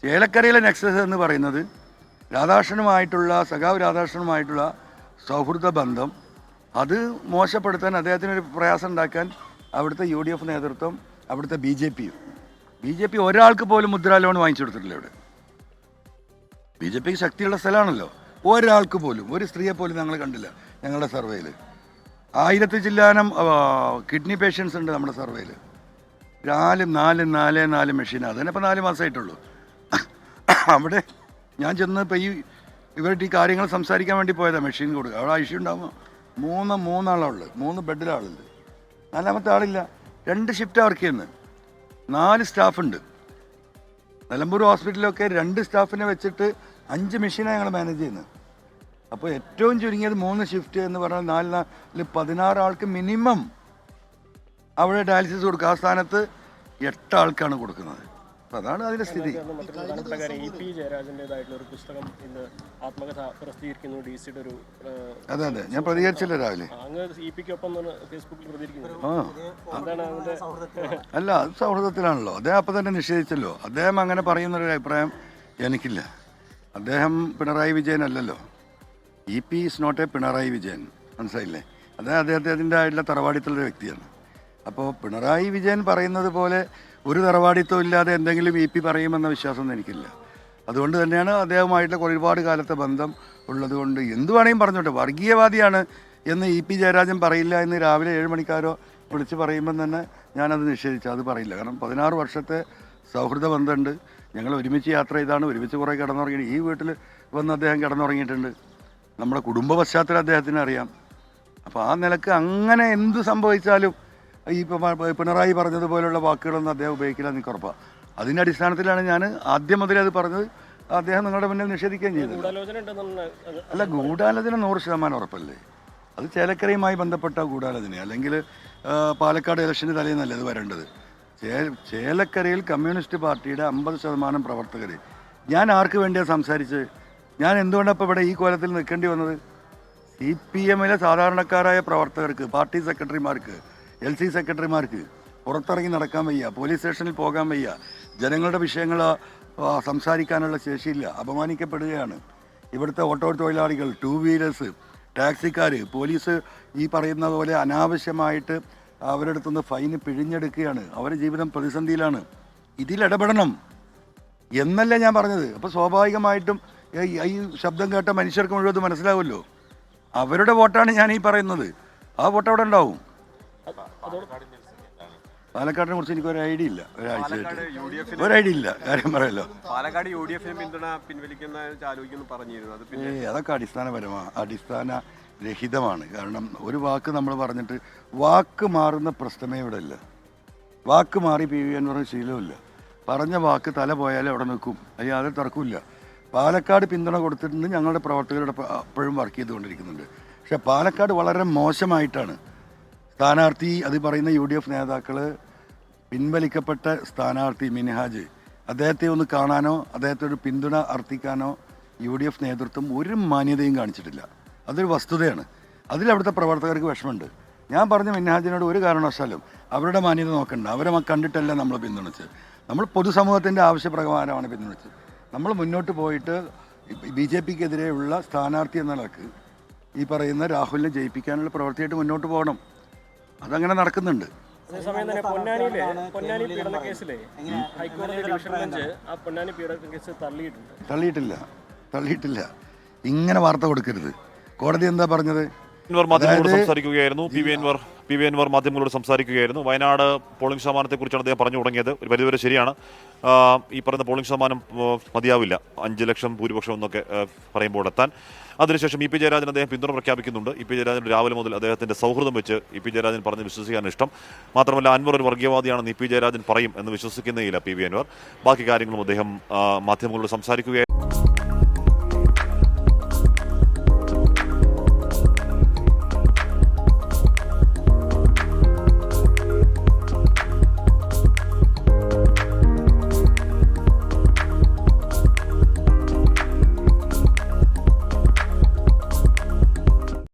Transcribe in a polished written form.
ചേലക്കരയിലെ Nexus എന്ന് പറയുന്നത് സഖാവ് രാധാകൃഷ്ണനുമായിട്ടുള്ള സൗഹൃദ ബന്ധം അത് മോശപ്പെടുത്താൻ അദ്ദേഹത്തിനൊരു പ്രയാസം ഉണ്ടാക്കാൻ അവിടുത്തെ UDF നേതൃത്വം, അവിടുത്തെ BJP ഒരാൾക്ക് പോലും മുദ്രാ ലോൺ വാങ്ങിച്ചു കൊടുത്തിട്ടില്ല. ഇവിടെ BJP ശക്തിയുള്ള സ്ഥലമാണല്ലോ. ഒരാൾക്ക് പോലും, ഒരു സ്ത്രീയെ പോലും ഞങ്ങൾ കണ്ടില്ല ഞങ്ങളുടെ സർവേയിൽ. 1000 ചില്ലാനം കിഡ്നി പേഷ്യൻസ് ഉണ്ട് നമ്മുടെ സർവേയിൽ. 4 മെഷീൻ, അതിനിപ്പോൾ 4 മാസമായിട്ടുള്ളൂ. അവിടെ ഞാൻ ചെന്ന് ഇപ്പോൾ ഇവരുടെ ഈ കാര്യങ്ങൾ സംസാരിക്കാൻ വേണ്ടി പോയതാണ്. മെഷീൻ കൊടുക്കുക, അവിടെ ICU ഉണ്ടാകുമ്പോൾ മൂന്നാളുള്ളത്, 3 ബെഡിലാളുണ്ട്. 4ാമത്തെ ആളില്ല. 2 ഷിഫ്റ്റ് വർക്ക് ചെയ്യുന്നത്, 4 സ്റ്റാഫുണ്ട്. നിലമ്പൂർ ഹോസ്പിറ്റലിലൊക്കെ 2 സ്റ്റാഫിനെ വെച്ചിട്ട് 5 മെഷീനാണ് ഞങ്ങൾ മാനേജ് ചെയ്യുന്നത്. അപ്പോൾ ഏറ്റവും ചുരുങ്ങിയത് 3 ഷിഫ്റ്റ് എന്ന് പറഞ്ഞാൽ 16 ആൾക്ക് മിനിമം അവിടെ ഡയാലിസിസ് കൊടുക്കുക. ആ സ്ഥാനത്ത് 8 ആൾക്കാണ് കൊടുക്കുന്നത്. അപ്പം അതാണ് അതിൻ്റെ സ്ഥിതി. അതെ ഞാൻ പ്രതികരിച്ചില്ല രാവിലെ. അല്ല, അത് സൗഹൃദത്തിലാണല്ലോ. അദ്ദേഹം അപ്പം തന്നെ നിഷേധിച്ചല്ലോ. അദ്ദേഹം അങ്ങനെ പറയുന്നൊരു അഭിപ്രായം എനിക്കില്ല. അദ്ദേഹം പിണറായി വിജയൻ അല്ലല്ലോ. EP is not a Pinarayi Vijayan, മനസ്സിലായില്ലേ? അദ്ദേഹത്തിൻ്റെ ആയിട്ടുള്ള തറവാടിത്തുള്ള വ്യക്തിയാണ്. അപ്പോൾ പിണറായി വിജയൻ പറയുന്നത് പോലെ ഒരു തറവാടിത്തം ഇല്ലാതെ എന്തെങ്കിലും EP പറയുമെന്ന വിശ്വാസമൊന്നും എനിക്കില്ല. അതുകൊണ്ട് തന്നെയാണ് അദ്ദേഹമായിട്ടുള്ള ഒരുപാട് കാലത്തെ ബന്ധം ഉള്ളത് കൊണ്ട് എന്ത് വേണമെങ്കിലും പറഞ്ഞോട്ടെ. വർഗീയവാദിയാണ് എന്ന് EP ജയരാജൻ പറയില്ല എന്ന് രാവിലെ 7 മണിക്കാരോ വിളിച്ച് പറയുമ്പം തന്നെ ഞാനത് നിഷേധിച്ചു. അത് പറയില്ല. കാരണം 16 വർഷത്തെ സൗഹൃദ ബന്ധമുണ്ട്. ഞങ്ങൾ ഒരുമിച്ച് യാത്ര ചെയ്താണ്, ഒരുമിച്ച് കുറേ കിടന്നുറങ്ങി. ഈ വീട്ടിൽ വന്ന് അദ്ദേഹം കിടന്നുറങ്ങിയിട്ടുണ്ട്. നമ്മുടെ കുടുംബ പശ്ചാത്തലം അദ്ദേഹത്തിന് അറിയാം. അപ്പോൾ ആ നിലക്ക് അങ്ങനെ എന്ത് സംഭവിച്ചാലും ഈ പിണറായി പറഞ്ഞതുപോലുള്ള വാക്കുകളൊന്നും അദ്ദേഹം ഉപയോഗിക്കില്ല എന്ന് എനിക്ക് ഉറപ്പാണ്. അതിൻ്റെ അടിസ്ഥാനത്തിലാണ് ഞാൻ ആദ്യം മുതലേ അത് പറഞ്ഞത്. അദ്ദേഹം നിങ്ങളുടെ മുന്നിൽ നിഷേധിക്കുകയും ചെയ്തത്. അല്ല, ഗൂഢാലോചന 100% ഉറപ്പല്ലേ. അത് ചേലക്കരയുമായി ബന്ധപ്പെട്ട ഗൂഢാലോചന, അല്ലെങ്കിൽ പാലക്കാട് ഇലക്ഷന് തലേന്നല്ലേ അത് വരേണ്ടത്. ചേലക്കരയിൽ കമ്മ്യൂണിസ്റ്റ് പാർട്ടിയുടെ 50% പ്രവർത്തകർ. ഞാൻ ആർക്ക് വേണ്ടിയാണ് സംസാരിച്ചത്? ഞാൻ എന്തുകൊണ്ടാണ് ഇപ്പോൾ ഇവിടെ ഈ കോലത്തിൽ നിൽക്കേണ്ടി വന്നത്? CPMലെ സാധാരണക്കാരായ പ്രവർത്തകർക്ക്, പാർട്ടി സെക്രട്ടറിമാർക്ക്, LC സെക്രട്ടറിമാർക്ക് പുറത്തിറങ്ങി നടക്കാൻ വയ്യ, പോലീസ് സ്റ്റേഷനിൽ പോകാൻ വയ്യ, ജനങ്ങളുടെ വിഷയങ്ങൾ സംസാരിക്കാനുള്ള ശേഷിയില്ല, അപമാനിക്കപ്പെടുകയാണ്. ഇവിടുത്തെ ഓട്ടോ തൊഴിലാളികൾ, 2 വീലേഴ്സ്, ടാക്സിക്കാർ, പോലീസ് ഈ പറയുന്ന പോലെ അനാവശ്യമായിട്ട് അവരുടെ അടുത്തുനിന്ന് ഫൈന് പിഴിഞ്ഞെടുക്കുകയാണ്. അവരുടെ ജീവിതം പ്രതിസന്ധിയിലാണ്. ഇതിലിടപെടണം എന്നല്ല ഞാൻ പറഞ്ഞത്. അപ്പോൾ സ്വാഭാവികമായിട്ടും ഈ ശബ്ദം കേട്ട മനുഷ്യർക്ക് മുഴുവൻ ഇത് മനസ്സിലാവുമല്ലോ. അവരുടെ വോട്ടാണ് ഞാൻ ഈ പറയുന്നത്. ആ വോട്ട് അവിടെ ഉണ്ടാവും. പാലക്കാടിനെ കുറിച്ച് എനിക്ക് ഒരു ഐഡിയ ഇല്ല. ഒരാഴ്ചയായിട്ട് ഒരു ഐഡിയ ഇല്ല, കാര്യം പറയല്ലോ. പാലക്കാട് UDF പിന്തുണ പിൻവലിക്കുന്ന അതൊക്കെ അടിസ്ഥാനരഹിതമാണ്. കാരണം ഒരു വാക്ക് നമ്മൾ പറഞ്ഞിട്ട് വാക്ക് മാറുന്ന പ്രശ്നമേ ഇവിടെ ഇല്ല. വാക്ക് മാറി PV Anwar ശീലമില്ല. പറഞ്ഞ വാക്ക് തല പോയാലും അവിടെ നിൽക്കും, അത് യാതൊരു തർക്കമില്ല. പാലക്കാട് പിന്തുണ കൊടുത്തിട്ടുണ്ട്. ഞങ്ങളുടെ പ്രവർത്തകരുടെ അപ്പോഴും വർക്ക് ചെയ്തുകൊണ്ടിരിക്കുന്നുണ്ട്. പക്ഷെ പാലക്കാട് വളരെ മോശമായിട്ടാണ് സ്ഥാനാർത്ഥി, അത് പറയുന്ന UDF നേതാക്കൾ, പിൻവലിക്കപ്പെട്ട സ്ഥാനാർത്ഥി മിൻഹാജ്, അദ്ദേഹത്തെ ഒന്ന് കാണാനോ അദ്ദേഹത്തെ ഒരു പിന്തുണ അർത്ഥിക്കാനോ UDF നേതൃത്വം ഒരു മാന്യതയും കാണിച്ചിട്ടില്ല. അതൊരു വസ്തുതയാണ്. അതിലവിടുത്തെ പ്രവർത്തകർക്ക് വിഷമമുണ്ട്. ഞാൻ പറഞ്ഞ മിൻഹാജിനോട് ഒരു കാരണവശാലും അവരുടെ മാന്യത നോക്കണ്ട. അവരെ കണ്ടിട്ടല്ല നമ്മൾ പിന്തുണച്ചത്. നമ്മൾ പൊതുസമൂഹത്തിൻ്റെ ആവശ്യപ്രകാരമാണ് പിന്തുണച്ചത്. നമ്മൾ മുന്നോട്ട് പോയിട്ട് BJPക്കെതിരെയുള്ള സ്ഥാനാർത്ഥി എന്ന നിലക്ക് ഈ പറയുന്ന രാഹുലിനെ ജയിപ്പിക്കാനുള്ള പ്രവൃത്തിയായിട്ട് മുന്നോട്ട് പോകണം. അതങ്ങനെ നടക്കുന്നുണ്ട്. അതേസമയം തന്നെ പൊന്നാനി പീഡന കേസിലെ ഹൈക്കോടതി ഡിവിഷൻ ബെഞ്ച് ആ പൊന്നാനി പീഡന കേസ് തള്ളിയിട്ടില്ല. ഇങ്ങനെ വാർത്ത കൊടുക്കരുത്. കോടതി എന്താ പറഞ്ഞത്? മാധ്യമങ്ങളോട് സംസാരിക്കുകയായിരുന്നു. PV Anwar മാധ്യമങ്ങളോട് സംസാരിക്കുകയായിരുന്നു. വയനാട് പോളിംഗ് ശതമാനത്തെക്കുറിച്ചാണ് അദ്ദേഹം പറഞ്ഞു തുടങ്ങിയത്. ഒരു പരിധിവരെ ശരിയാണ്. ഈ പറയുന്ന പോളിംഗ് ശതമാനം മതിയാവില്ല, 5 ലക്ഷം ഭൂരിപക്ഷം എന്നൊക്കെ പറയുമ്പോൾ എത്താൻ. അതിനുശേഷം EP ജയരാജൻ അദ്ദേഹം പിന്തുണ പ്രഖ്യാപിക്കുന്നുണ്ട്. EP ജയരാജൻ രാവിലെ മുതൽ അദ്ദേഹത്തിന്റെ സൗഹൃദം വെച്ച് EP ജയരാജൻ പറഞ്ഞ് വിശ്വസിക്കാൻ ഇഷ്ടം. മാത്രമല്ല അൻവർ ഒരു വർഗീയവാദിയാണെന്ന് EP ജയരാജൻ പറയും എന്ന് വിശ്വസിക്കുന്നേയില്ല PV Anwar. ബാക്കി കാര്യങ്ങളും അദ്ദേഹം മാധ്യമങ്ങളോട് സംസാരിക്കുകയായിരുന്നു.